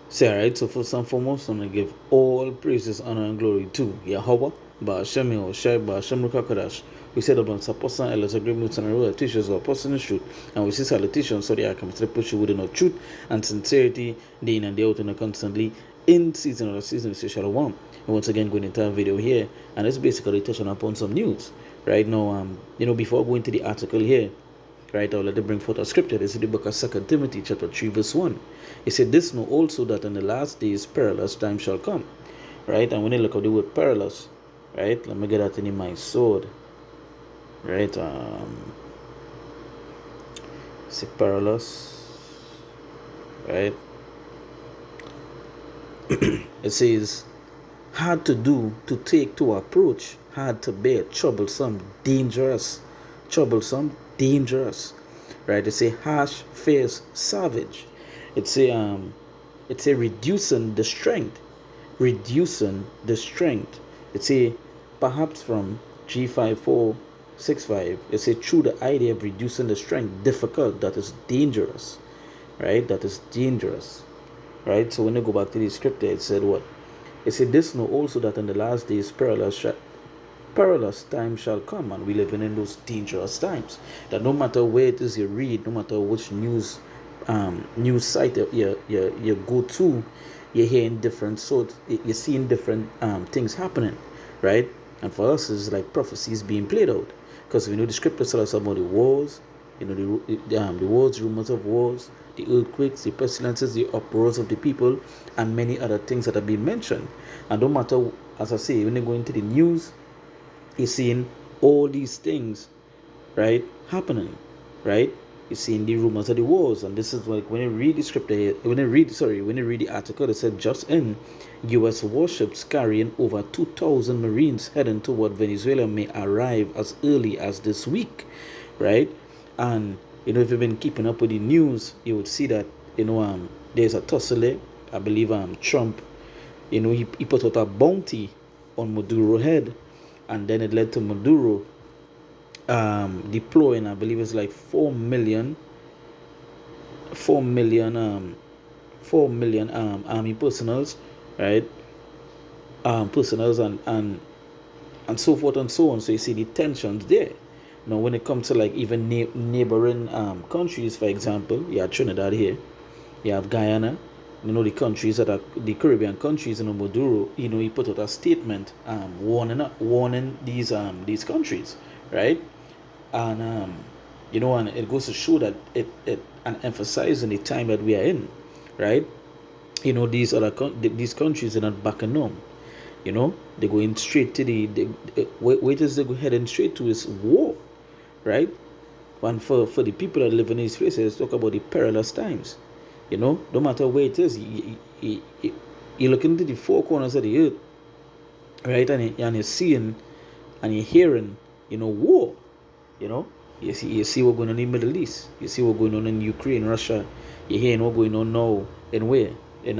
Say, alright, so first and foremost, I'm going to give all praises, honor, and glory to Yahweh, Ba'ashem Yehoshai, Ba'ashem Rukakadash. We said about Saposan, Elas, a great mutant and real teachers or person in truth. And we see salutations, so they are coming to push you with no truth and sincerity, day in and day out, and constantly in season or the season, we say Shalom. And once again, going into a video here, and it's basically touching upon some news. Right now, before going to the article here, right, I'll let them bring forth a scripture. This is the book of 2 Timothy chapter 3 verse 1. It said, this know also that in the last days perilous time shall come. Right, and when you look at the word perilous, right, let me get that in my sword. Right, say perilous. Right. It says hard to do, to take, to approach, hard to bear, troublesome, dangerous, right? They say harsh, fierce, savage. It's a reducing the strength, It's a perhaps from G5465. It's a through the idea of reducing the strength, difficult, that is dangerous, right? Right? So when you go back to the scripture, it said what? It said, this know also that in the last days perilous times shall come, and we living in those dangerous times. That no matter where it is you read, no matter which news site you go to, you're hearing different sorts, you're seeing different things happening, right? And for us, it's like prophecies being played out, because we know the scripture tells us about the wars, the wars, rumors of wars, the earthquakes, the pestilences, the uproars of the people, and many other things that have been mentioned. And no matter, as I say, when you go into the news, you're seeing all these things, right, happening, right? You're seeing the rumors of the wars, and this is like when you read the scripture, when you read the article, it said just in U.S. warships carrying over 2,000 Marines heading toward Venezuela may arrive as early as this week, right? And if you've been keeping up with the news, you would see that there's a tussle. I believe Trump, he put out a bounty on Maduro head, and then it led to Maduro deploying, I believe it's like 4 million army personals, right? Personals and so forth and so on. So you see the tensions there. Now, when it comes to like even neighboring countries, for example, you have Trinidad here, you have Guyana, the countries that are the Caribbean countries, Maduro, he put out a statement warning these countries, right? And and it goes to show that it and emphasizing the time that we are in, right? These countries are not backing down. They're going straight to where it is they're heading straight to is war, right? And for the people that live in these places, talk about the perilous times. No matter where it is, you look into the four corners of the earth, right? And you're seeing and you're hearing, war. You see what's going on in the Middle East. You see what's going on in Ukraine, Russia. You're hearing what's going on now in where? In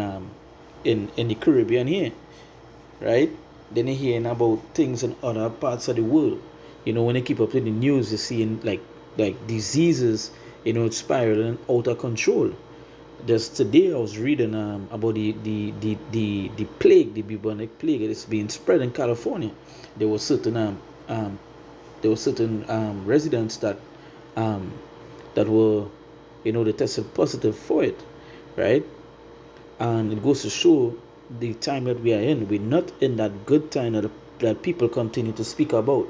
the Caribbean here, right? Then you're hearing about things in other parts of the world. When you keep up with the news, you're seeing like diseases, it's spiraling out of control. Just today I was reading about the plague, the bubonic plague. It's being spread in California. There were certain residents that were they tested positive for it, right? And it goes to show the time that we are in. We're not in that good time that people continue to speak about.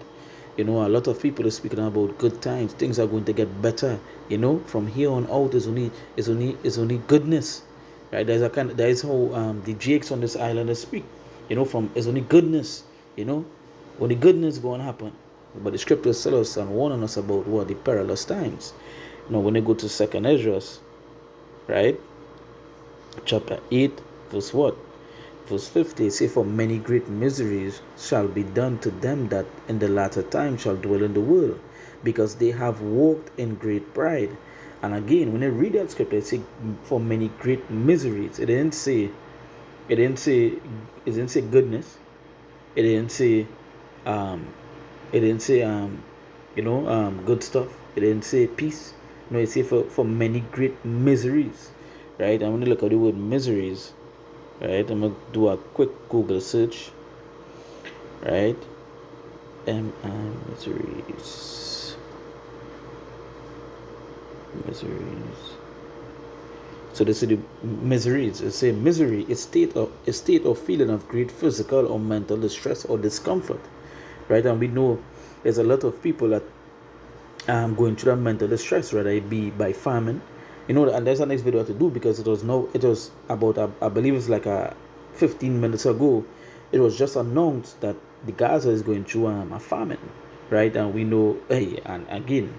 A lot of people are speaking about good times. Things are going to get better. From here on out is only goodness, right? That is how the Jakes on this island speak. From is only goodness. Only goodness going to happen. But the scriptures tell us and warning us about what the perilous times. When they go to 2nd Ezra, right, chapter 8, verse what? Verse 50, say, for many great miseries shall be done to them that in the latter time shall dwell in the world, because they have walked in great pride. And again, when I read that scripture, it says for many great miseries. It didn't say goodness. It didn't say good stuff. It didn't say peace. No, it said for many great miseries, right? I'm going to look at the word miseries, right? I'm going to do a quick Google search, right? Miseries. So they say the miseries. They say misery is a state of feeling of great physical or mental distress or discomfort, right? And we know there's a lot of people that going through that mental distress, whether it be by famine, and there's a next video to do, because it was about I believe it's like 15 minutes ago. It was just announced that the Gaza is going through a famine, right? And we know, hey, and again,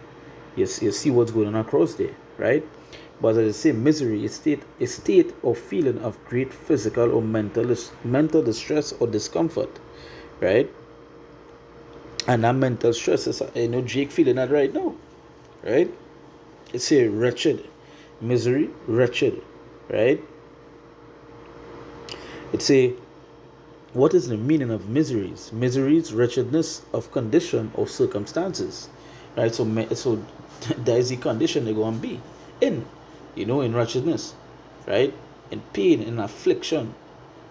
you see what's going on across there, right? But as I say, misery is a state of feeling of great physical or mental distress or discomfort, right? And that mental stress is, Jake feeling that right now, right? It's a wretched, misery, wretched, right? It's a, what is the meaning of miseries? Miseries, wretchedness of condition or circumstances, right? So there is a condition they're going to be in, in wretchedness, right? In pain, in affliction,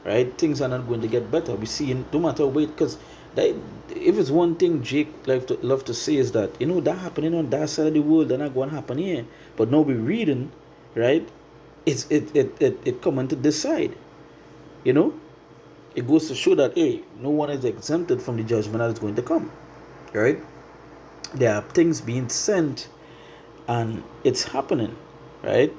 right? Things are not going to get better. We see, no matter what, because if it's one thing Jake love to say is that, that happening on that side of the world, they're not going to happen here. But now we're reading, right? It coming to this side, It goes to show that, hey, no one is exempted from the judgment that is going to come, right? There are things being sent, and it's happening, right?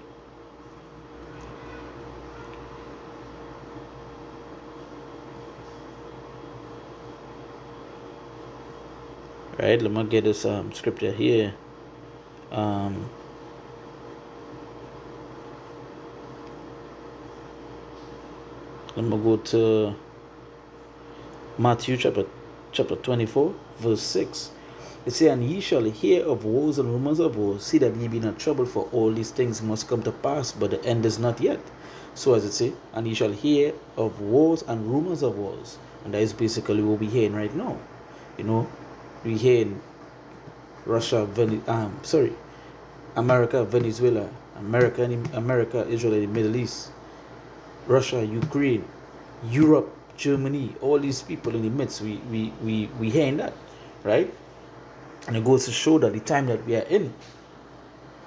Right, let me get this scripture here. Let me go to Matthew chapter 24, verse 6. It says, and ye shall hear of wars and rumors of wars. See that ye be not troubled, for all these things must come to pass, but the end is not yet. So as it says, and ye shall hear of wars and rumors of wars. And that is basically what we're hearing right now. We hear in Russia, America, Venezuela, America, Israel, and the Middle East, Russia, Ukraine, Europe, Germany, all these people in the midst, we hearing that, right? And it goes to show that the time that we are in,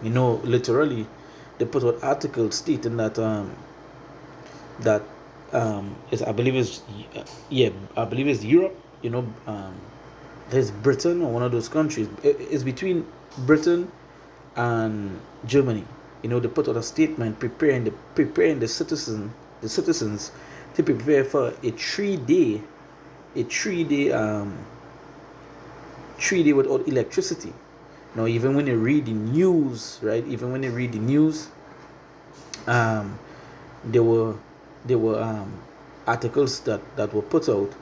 literally, they put out articles stating that I believe it's Europe, there's Britain, or one of those countries. It's between Britain and Germany. They put out a statement preparing the citizens to prepare for a 3-day without electricity. Now, even when you read the news, right? There were articles that were put out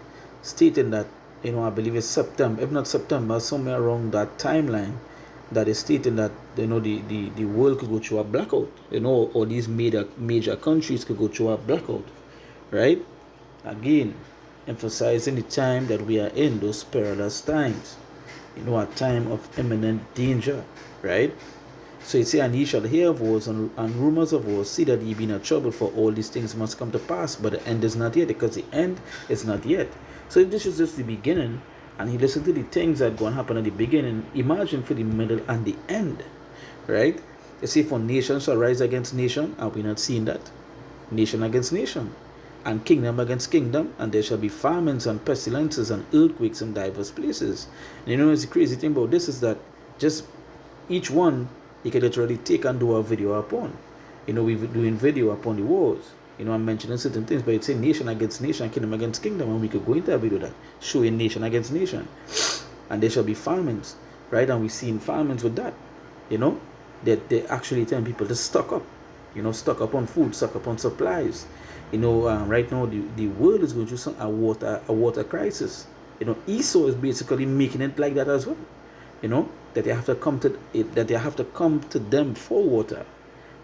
stating that, I believe it's September, if not September, somewhere around that timeline, that is stating that, the world could go through a blackout, or these major countries could go through a blackout, right? Again, emphasizing the time that we are in, those perilous times, a time of imminent danger, right? So it says, and ye shall hear of wars and rumors of wars. See that ye be not troubled, for all these things must come to pass, but the end is not yet, because the end is not yet. So if this is just the beginning, and he listened to the things that are going to happen at the beginning, imagine for the middle and the end, right? You see, for nation shall rise against nation, and we're not seeing that. Nation against nation, and kingdom against kingdom, and there shall be famines and pestilences and earthquakes in diverse places. And it's the crazy thing about this is that just each one, you can literally take and do a video upon. We're doing video upon the wars. I'm mentioning certain things, but it's saying nation against nation, kingdom against kingdom, and we could go into a video that showing nation against nation, and there shall be famines, right? And we've seen famines with that, that they actually telling people to stock up, stock up on food, stock up on supplies. Right now the world is going through a water crisis. Esau is basically making it like that as well. That they have to come to them for water,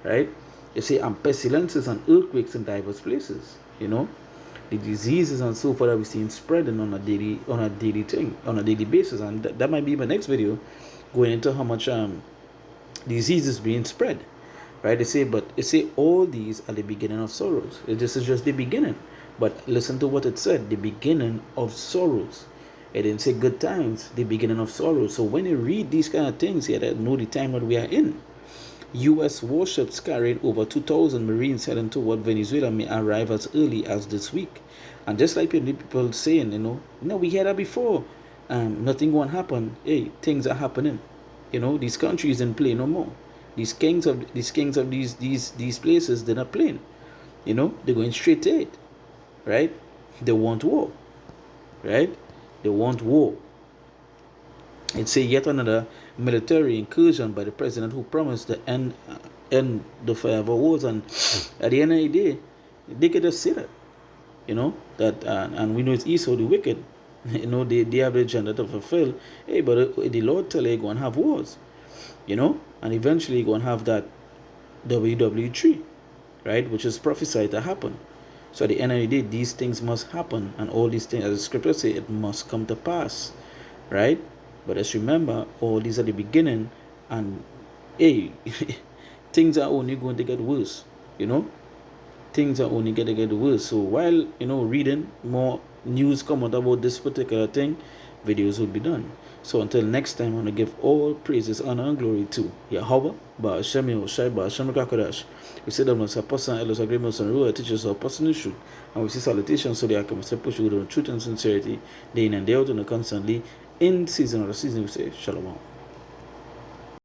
right? You see, and pestilences and earthquakes in diverse places. The diseases and so forth that we're seeing spreading on a daily basis, and that might be my next video, going into how much disease is being spread, right? They say all these are the beginning of sorrows. This is just the beginning. But listen to what it said, the beginning of sorrows. It didn't say good times, the beginning of sorrows. So when you read these kind of things here, that know the time that we are in. U.S. warships carrying over 2,000 Marines heading toward Venezuela may arrive as early as this week. And just like people saying, we heard that before. Nothing won't happen. Hey, things are happening. These countries didn't play no more. These kings of these places, they're not playing. They're going straight to it, right? They want war, right? They want war. It's a yet another military incursion by the president who promised to end the forever wars. And at the end of the day, they could just say that, that and we know it's Esau the wicked. They have the agenda to fulfill. Hey, but the Lord tell you go and have wars, and eventually go and have that WW3, right, which is prophesied to happen. So at the end of the day, these things must happen, and all these things, as the scripture say, it must come to pass, right? But let's remember, all these are the beginning, and hey, things are only going to get worse, things are only going to get worse. So while, reading more news come out about this particular thing, videos will be done. So until next time, I want to give all praises, honor, and glory to Yahweh, Ba'ashem Yehoshai, Ba'ashem Kakadash. We say that most apostle and elders agreements and rule teachers of apostle truth. And we see salutations so they can push you with truth and sincerity, day in and day out, and constantly in season or the season. We say Shalom.